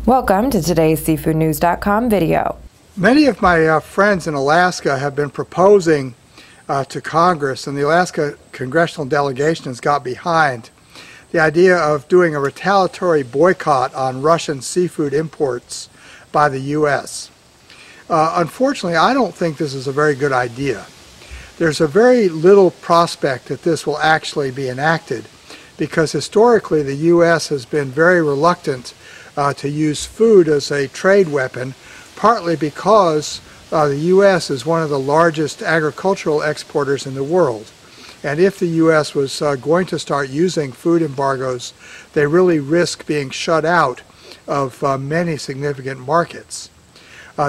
Welcome to today's SeafoodNews.com video. Many of my friends in Alaska have been proposing to Congress, and the Alaska Congressional Delegation has got behind the idea of doing a retaliatory boycott on Russian seafood imports by the U.S. Unfortunately, I don't think this is a very good idea. There's a very little prospect that this will actually be enacted because historically the U.S. has been very reluctant to use food as a trade weapon, partly because the U.S. is one of the largest agricultural exporters in the world. And if the U.S. was going to start using food embargoes, they really risk being shut out of many significant markets.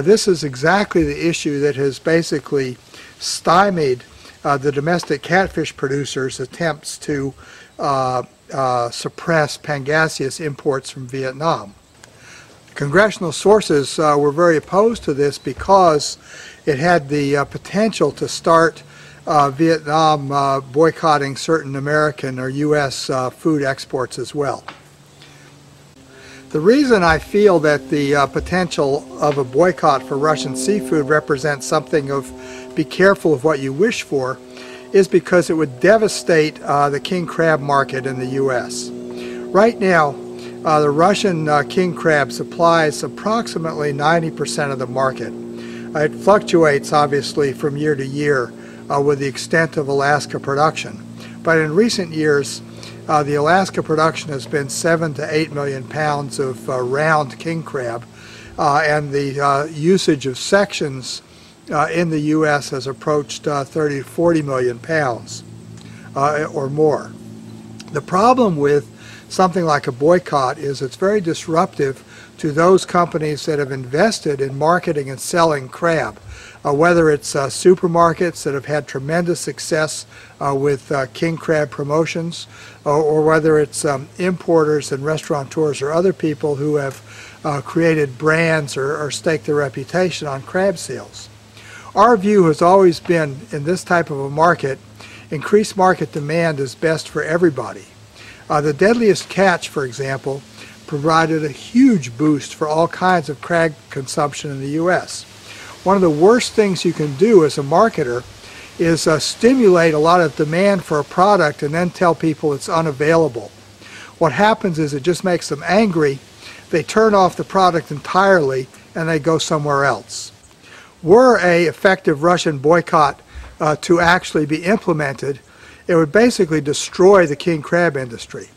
This is exactly the issue that has basically stymied the domestic catfish producers' attempts to suppress Pangasius imports from Vietnam. Congressional sources were very opposed to this because it had the potential to start Vietnam boycotting certain American or U.S. food exports as well. The reason I feel that the potential of a boycott for Russian seafood represents something of be careful of what you wish for is because it would devastate the king crab market in the U.S. Right now, the Russian king crab supplies approximately 90% of the market. It fluctuates obviously from year to year with the extent of Alaska production. But in recent years, the Alaska production has been 7 to 8 million pounds of round king crab, and the usage of sections in the U.S. has approached 30 to 40 million pounds or more. The problem with something like a boycott is it's very disruptive to those companies that have invested in marketing and selling crab, whether it's supermarkets that have had tremendous success with king crab promotions, or whether it's importers and restaurateurs or other people who have created brands or staked their reputation on crab sales. Our view has always been, in this type of a market, increased market demand is best for everybody. The Deadliest Catch, for example, provided a huge boost for all kinds of crab consumption in the U.S. One of the worst things you can do as a marketer is stimulate a lot of demand for a product and then tell people it's unavailable. What happens is it just makes them angry, they turn off the product entirely, and they go somewhere else. Were an effective Russian boycott to actually be implemented, it would basically destroy the king crab industry,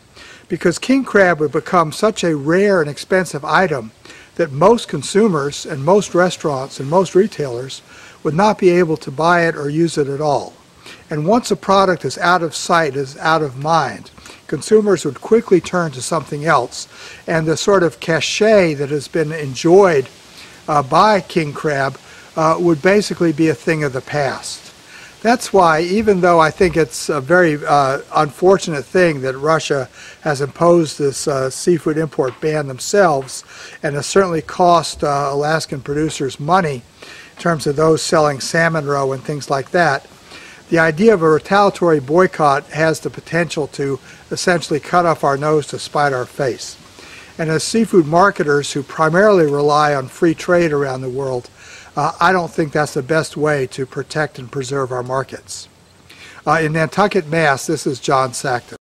because king crab would become such a rare and expensive item that most consumers and most restaurants and most retailers would not be able to buy it or use it at all. And once a product is out of sight, is out of mind, consumers would quickly turn to something else, and the sort of cachet that has been enjoyed by king crab would basically be a thing of the past. That's why, even though I think it's a very unfortunate thing that Russia has imposed this seafood import ban themselves, and has certainly cost Alaskan producers money in terms of those selling salmon roe and things like that, the idea of a retaliatory boycott has the potential to essentially cut off our nose to spite our face. And as seafood marketers who primarily rely on free trade around the world, I don't think that's the best way to protect and preserve our markets. In Nantucket, Mass., this is John Sackton.